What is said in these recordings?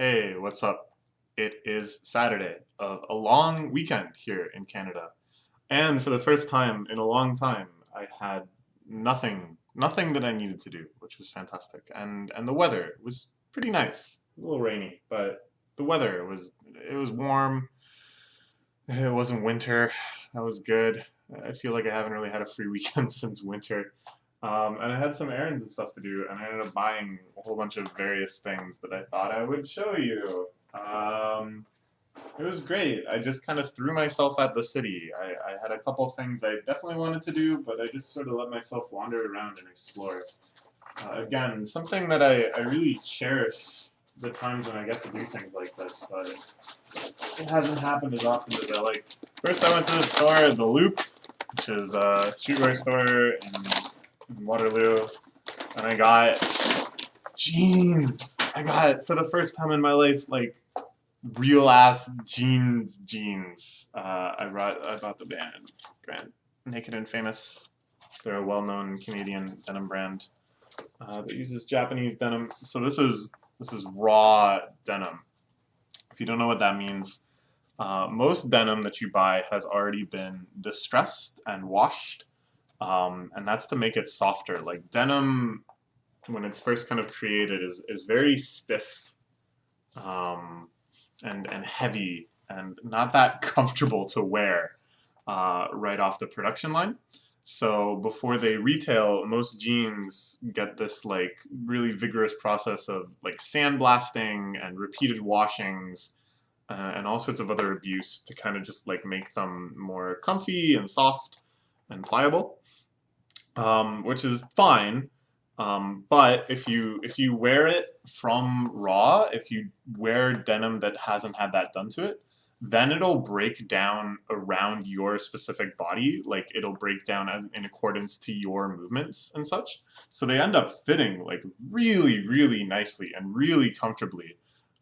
Hey, what's up? It is Saturday of a long weekend here in Canada. And for the first time in a long time, I had nothing that I needed to do, which was fantastic. And the weather was pretty nice. A little rainy, but the weather was warm. It wasn't winter. That was good. I feel like I haven't really had a free weekend since winter. And I had some errands and stuff to do, and I ended up buying a whole bunch of various things that I thought I would show you. It was great. I just kind of threw myself at the city. I had a couple things I definitely wanted to do, but I just sort of let myself wander around and explore. Again, something that I really cherish the times when I get to do things like this, but it hasn't happened as often as I like. First, I went to the store, The Loop, which is a streetwear store in Waterloo, and I got jeans. I got, for the first time in my life, like real ass jeans. I bought the brand Naked and Famous. They're a well-known Canadian denim brand that uses Japanese denim. So this is raw denim. If you don't know what that means, most denim that you buy has already been distressed and washed, and that's to make it softer. Like denim, when it's first kind of created, is very stiff, um, and heavy and not that comfortable to wear right off the production line. So before they retail, most jeans get this like really vigorous process of like sandblasting and repeated washings and all sorts of other abuse to kind of just like make them more comfy and soft and pliable, which is fine. But if you wear it from raw, if you wear denim that hasn't had that done to it, then it'll break down around your specific body. Like it'll break down as in accordance to your movements and such. So they end up fitting like really, really nicely and really comfortably.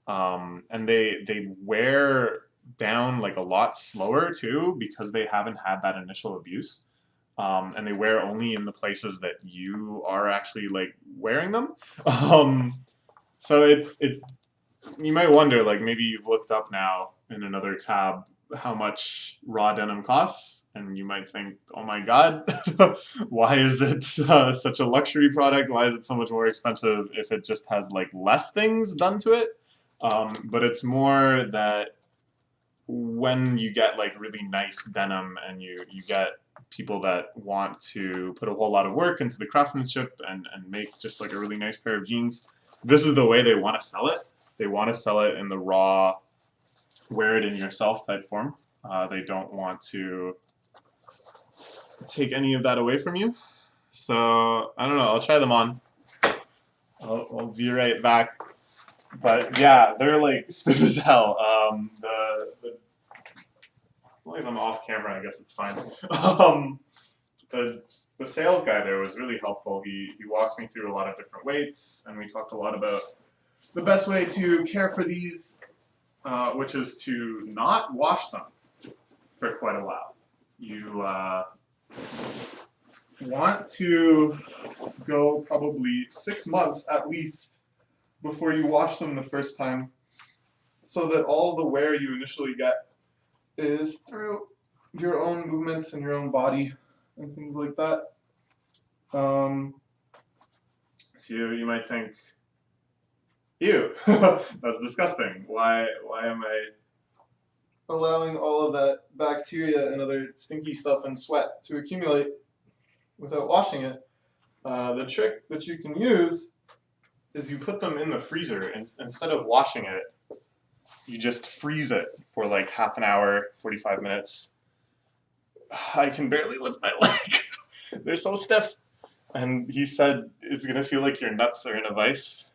And they wear down like a lot slower too because they haven't had that initial abuse. And they wear only in the places that you are actually like wearing them. Um, so it's you might wonder like maybe you've looked up now in another tab how much raw denim costs, and you might think, oh my god, why is it such a luxury product? Why is it so much more expensive if it just has like less things done to it? But it's more that when you get like really nice denim and you get people that want to put a whole lot of work into the craftsmanship and make just like a really nice pair of jeans, this is the way they want to sell it. They want to sell it in the raw, wear it in yourself type form. They don't want to take any of that away from you. So I don't know. I'll try them on. I'll be right back. But yeah, they're like stiff as hell. As long as I'm off camera, I guess it's fine. Um, the sales guy there was really helpful. He walked me through a lot of different weights, and we talked a lot about the best way to care for these, which is to not wash them for quite a while. You want to go probably 6 months at least before you wash them the first time, so that all the wear you initially get is through your own movements and your own body and things like that. So you might think, ew, that's disgusting. Why am I allowing all of that bacteria and other stinky stuff and sweat to accumulate without washing it? The trick that you can use is you put them in the freezer, and instead of washing it, you just freeze it for like half an hour, 45 minutes. I can barely lift my leg. They're so stiff. And he said it's gonna feel like your nuts are in a vice.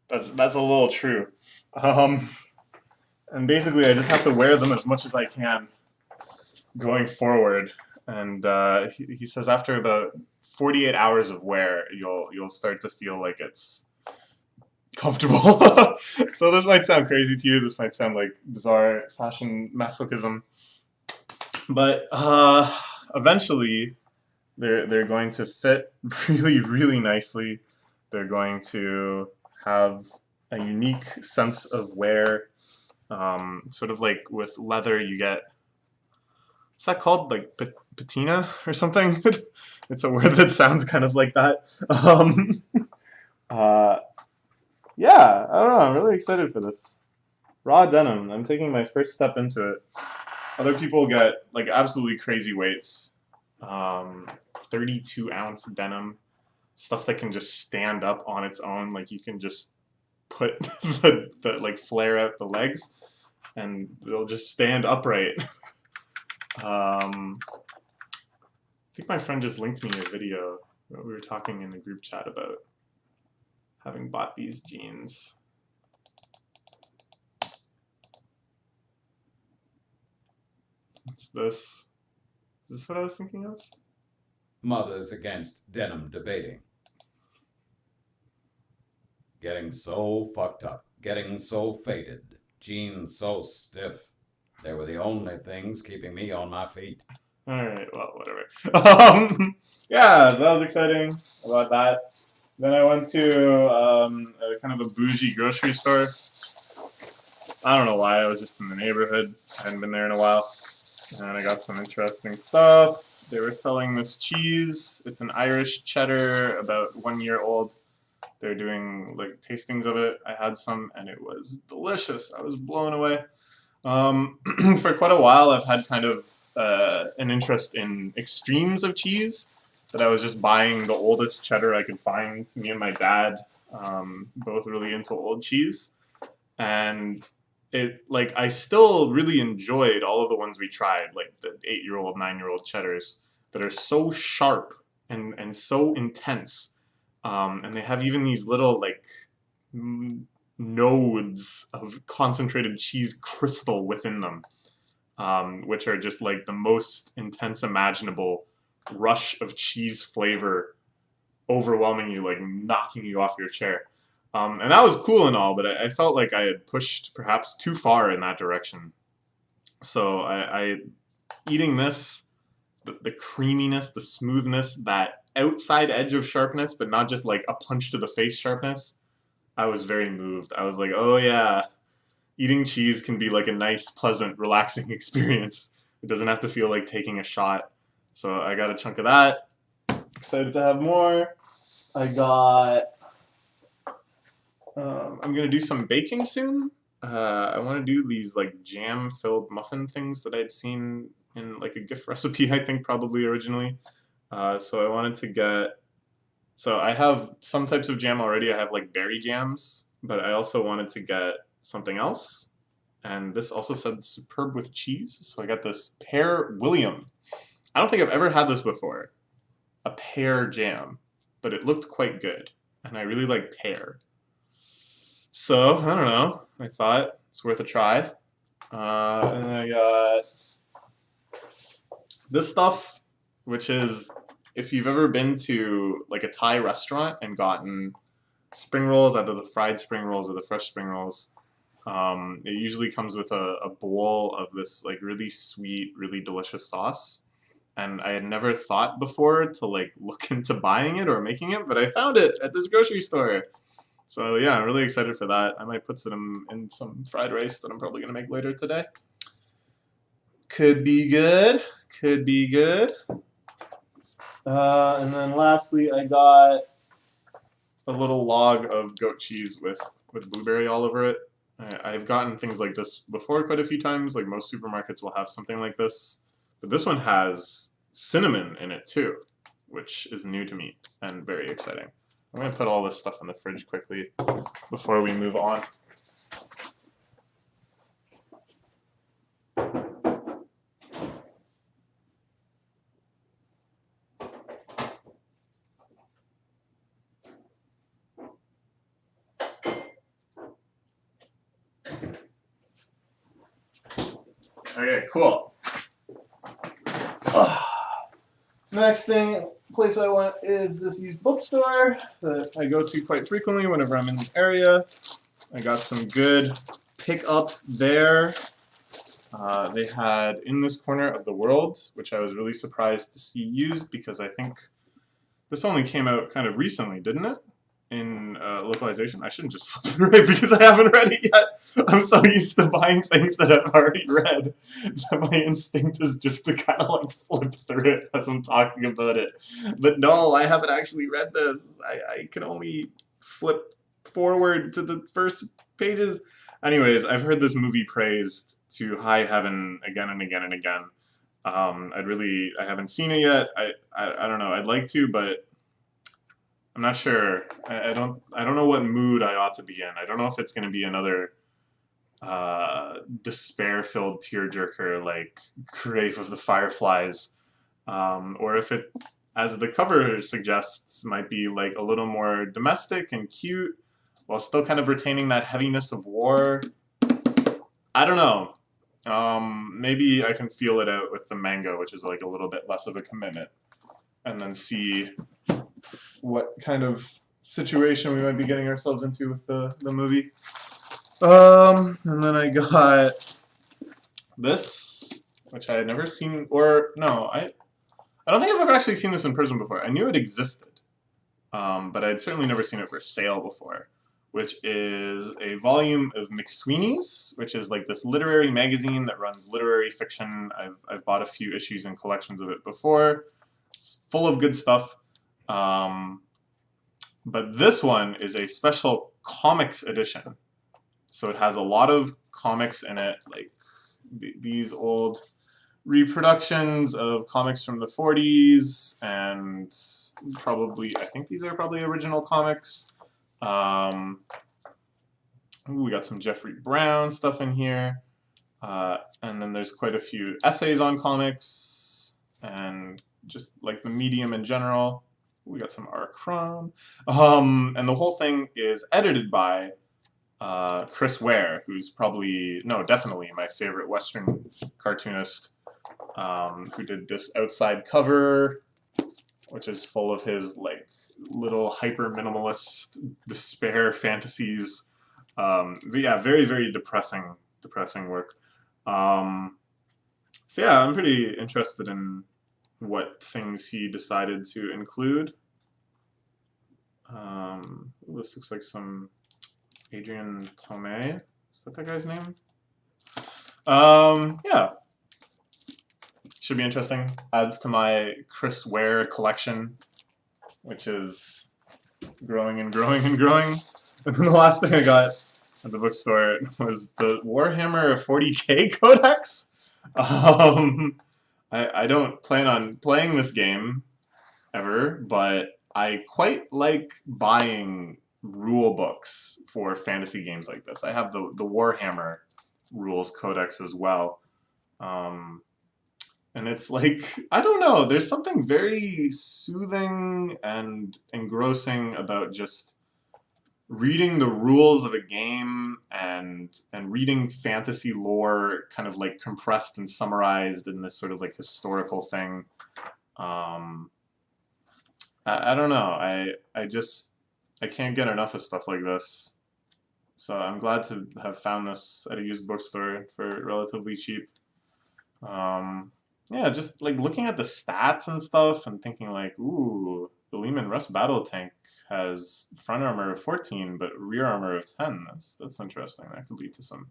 That's a little true. Um, and basically, I just have to wear them as much as I can going forward. And he says after about 48 hours of wear, you'll start to feel like it's comfortable. So this might sound crazy to you. This might sound like bizarre fashion masochism, but eventually they're going to fit really, really nicely. They're going to have a unique sense of wear. Sort of like with leather, you get, what's that called? Like patina or something? It's a word that sounds kind of like that. Uh, yeah, I don't know. I'm really excited for this. Raw denim. I'm taking my first step into it. Other people get like absolutely crazy weights. 32-ounce denim. Stuff that can just stand up on its own. Like you can just put the like flare out the legs and it'll just stand upright. I think my friend just linked me a video that we were talking in a group chat about having bought these jeans. What's this? Is this what I was thinking of? Mothers against denim debating. Getting so fucked up, getting so faded, jeans so stiff. They were the only things keeping me on my feet. Alright, well, whatever. Yeah, so that was exciting about that. Then I went to a kind of a bougie grocery store. I don't know why, I was just in the neighborhood. I hadn't been there in a while. And I got some interesting stuff. They were selling this cheese. It's an Irish cheddar, about 1 year old. They're doing like tastings of it. I had some and it was delicious. I was blown away. For quite a while, I've had kind of an interest in extremes of cheese. That I was just buying the oldest cheddar I could find. Me and my dad, both really into old cheese, and it like I still really enjoyed all of the ones we tried, like the 8-year-old, 9-year-old cheddars that are so sharp and so intense, and they have even these little like nodes of concentrated cheese crystal within them, which are just like the most intense imaginable rush of cheese flavor, overwhelming you, like knocking you off your chair. And that was cool and all, but I felt like I had pushed perhaps too far in that direction. So I eating this, the creaminess, the smoothness, that outside edge of sharpness, but not just like a punch to the face sharpness. I was very moved. I was like, oh yeah, eating cheese can be like a nice, pleasant, relaxing experience. It doesn't have to feel like taking a shot. So I got a chunk of that. Excited to have more. I got. I'm gonna do some baking soon. I want to do these like jam-filled muffin things that I'd seen in like a gift recipe, I think probably originally. So I wanted to get. So I have some types of jam already. I have like berry jams, but I also wanted to get something else. And this also said superb with cheese. So I got this pear William. I don't think I've ever had this before. A pear jam, but it looked quite good. And I really like pear. So, I don't know. I thought it's worth a try. And I got this stuff, which is if you've ever been to like a Thai restaurant and gotten spring rolls, either the fried spring rolls or the fresh spring rolls, it usually comes with a bowl of this like really sweet, really delicious sauce. And I had never thought before to like look into buying it or making it, but I found it at this grocery store. So yeah, I'm really excited for that. I might put some in some fried rice that I'm probably gonna make later today. Could be good. Could be good. And then lastly, I got a little log of goat cheese with blueberry all over it. I've gotten things like this before quite a few times. Like most supermarkets will have something like this. But this one has cinnamon in it too, which is new to me and very exciting. I'm going to put all this stuff in the fridge quickly before we move on. Okay, cool. Next place I went is this used bookstore that I go to quite frequently whenever I'm in the area. I got some good pickups there. They had In This Corner of the World, which I was really surprised to see used because I think this only came out kind of recently, didn't it? in localization. I shouldn't just flip through it because I haven't read it yet. I'm so used to buying things that I've already read that my instinct is just to kind of like flip through it as I'm talking about it. But no, I haven't actually read this. I can only flip forward to the first pages. Anyways, I've heard this movie praised to high heaven again and again and again. I haven't seen it yet. I don't know. I'd like to, but I'm not sure. I don't know what mood I ought to be in. I don't know if it's going to be another despair-filled tearjerker like Grave of the Fireflies, or if it, as the cover suggests, might be like a little more domestic and cute, while still kind of retaining that heaviness of war. I don't know. Maybe I can feel it out with the manga, which is like a little bit less of a commitment, and then see what kind of situation we might be getting ourselves into with the movie. And then I got this, which I had never seen, or no, I don't think I've ever actually seen this in person before. I knew it existed, but I'd certainly never seen it for sale before, which is a volume of McSweeney's, which is like this literary magazine that runs literary fiction. I've bought a few issues and collections of it before. It's full of good stuff. But this one is a special comics edition. So it has a lot of comics in it, like these old reproductions of comics from the 40s, and probably, I think these are probably original comics. Ooh, we got some Jeffrey Brown stuff in here. And then there's quite a few essays on comics, and just like the medium in general. We got some R. Crumb. And the whole thing is edited by Chris Ware, who's definitely my favorite Western cartoonist, who did this outside cover, which is full of his like little hyper minimalist despair fantasies. Yeah, very, very depressing work. So yeah, I'm pretty interested in what things he decided to include. This looks like some Adrian Tomei. Is that guy's name? Yeah. Should be interesting. Adds to my Chris Ware collection, which is growing and growing and growing. And then the last thing I got at the bookstore was the Warhammer 40K Codex. I don't plan on playing this game ever, but I quite like buying rule books for fantasy games like this. I have the Warhammer rules codex as well. And it's like, I don't know, there's something very soothing and engrossing about just reading the rules of a game and reading fantasy lore kind of like compressed and summarized in this sort of like historical thing. I don't know. I can't get enough of stuff like this. So I'm glad to have found this at a used bookstore for relatively cheap. Yeah, just like looking at the stats and stuff and thinking like, ooh, the Leman Russ battle tank has front armor of 14 but rear armor of 10. That's interesting. That could lead to some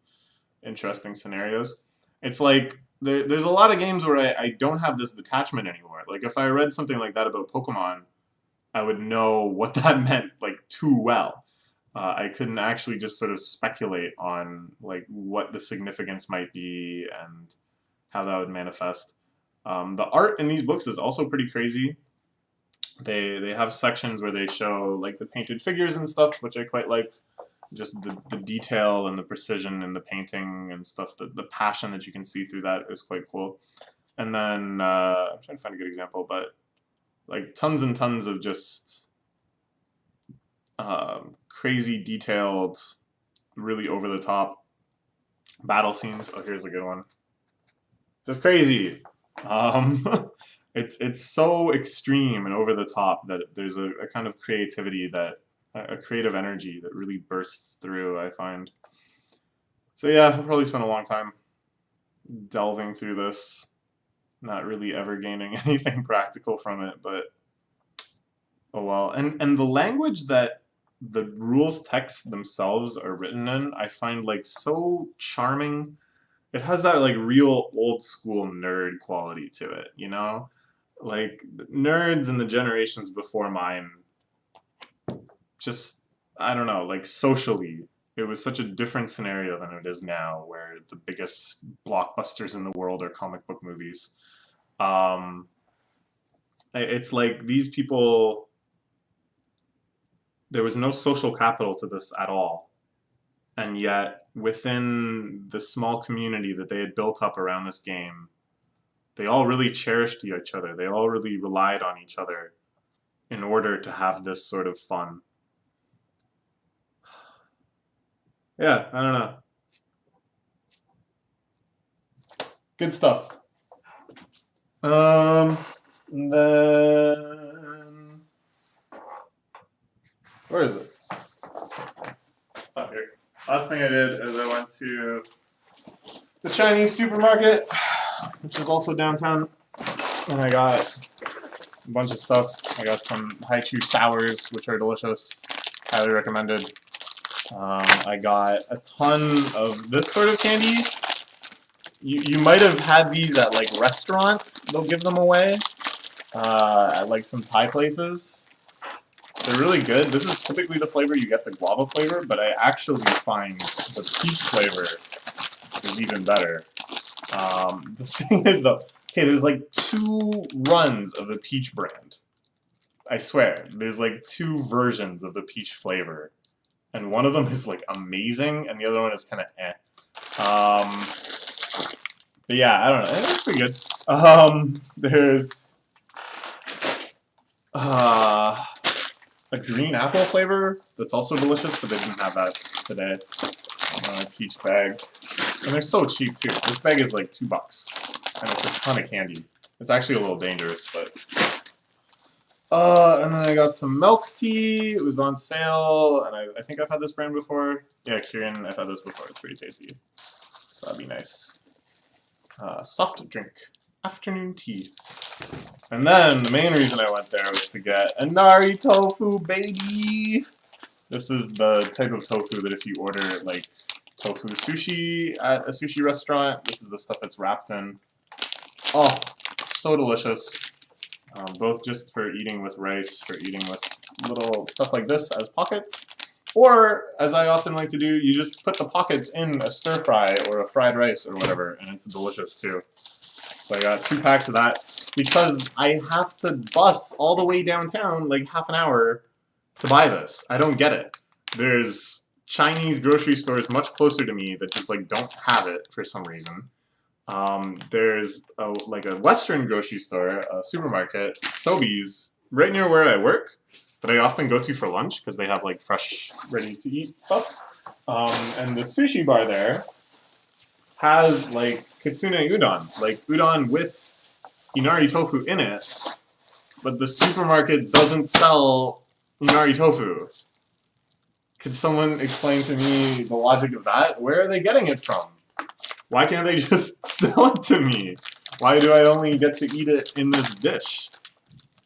interesting scenarios. It's like there's a lot of games where I don't have this detachment anymore. Like if I read something like that about Pokemon, I would know what that meant like too well. I couldn't actually just sort of speculate on like what the significance might be and how that would manifest. The art in these books is also pretty crazy. They have sections where they show like the painted figures and stuff, which I quite like. Just the detail and the precision in the painting and stuff, the passion that you can see through that is quite cool. And then I'm trying to find a good example, but like tons and tons of just crazy detailed, really over the top battle scenes. Oh, here's a good one. Just crazy. It's so extreme and over the top that there's a kind of creativity a creative energy that really bursts through, I find. So yeah, I'll probably spend a long time delving through this, not really ever gaining anything practical from it, but oh well. And the language that the rules text themselves are written in, I find like so charming. It has that like real old school nerd quality to it, you know? Like nerds in the generations before mine, just I don't know, like socially, it was such a different scenario than it is now, where the biggest blockbusters in the world are comic book movies. Um, it's like these people, there was no social capital to this at all. And yet, within the small community that they had built up around this game, they all really cherished each other. They all really relied on each other in order to have this sort of fun. Yeah, I don't know. Good stuff. Then where is it? Oh, here. Last thing I did is I went to the Chinese supermarket, which is also downtown, and I got a bunch of stuff. I got some Haichu sours, which are delicious, highly recommended. I got a ton of this sort of candy. You might have had these at like restaurants. They'll give them away at like some Thai places. They're really good. This is typically the flavor you get, the guava flavor, but I actually find the peach flavor is even better. The thing is though, okay, there's like 2 runs of the peach brand. I swear, there's like 2 versions of the peach flavor. And one of them is like amazing, and the other one is kind of eh. But yeah, I don't know. It's pretty good. There's a green apple flavor that's also delicious, but they didn't have that today. Peach bag, and they're so cheap too. This bag is like $2, and it's a ton of candy. It's actually a little dangerous, but. And then I got some milk tea. It was on sale, and I think I've had this brand before. Yeah, Kirin, I've had this before. It's pretty tasty. So that'd be nice. Soft drink. Afternoon tea. And then the main reason I went there was to get Inari tofu, baby! This is the type of tofu that if you order, like, tofu sushi at a sushi restaurant, this is the stuff it's wrapped in. Oh, so delicious. Both just for eating with rice, for eating with little stuff like this as pockets. Or, as I often like to do, you just put the pockets in a stir fry or a fried rice or whatever, and it's delicious too. So I got 2 packs of that, because I have to bus all the way downtown, like half an hour, to buy this. I don't get it. There's Chinese grocery stores much closer to me that just like don't have it for some reason. There's like a Western grocery store, a supermarket, Sobeys, right near where I work, that I often go to for lunch because they have like fresh, ready-to-eat stuff. And the sushi bar there has like kitsune udon, like udon with inari tofu in it, but the supermarket doesn't sell inari tofu. Could someone explain to me the logic of that? Where are they getting it from? Why can't they just sell it to me? Why do I only get to eat it in this dish?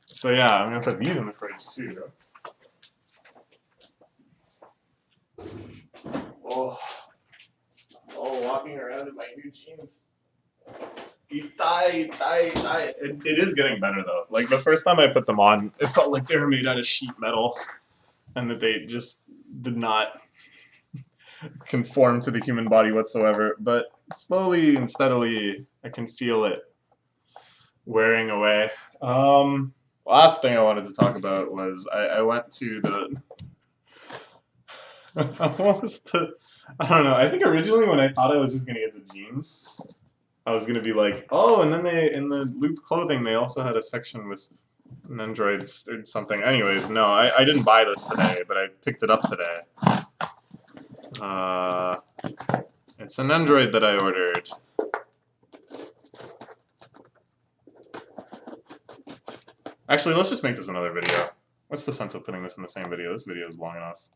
So yeah, I'm gonna put these in the fridge too. Oh, walking around in my new jeans. It is getting better though. Like the first time I put them on, it felt like they were made out of sheet metal, and that they just did not conform to the human body whatsoever. But slowly and steadily, I can feel it wearing away. Last thing I wanted to talk about was I went to the. What was the? I don't know. I think originally when I thought I was just gonna get the jeans, I was gonna be like, oh, and then they in the Loop clothing they also had a section with Nendroids or something. Anyways, no, I didn't buy this today, but I picked it up today. It's an Nendroid that I ordered. Actually, let's just make this another video. What's the sense of putting this in the same video? This video is long enough.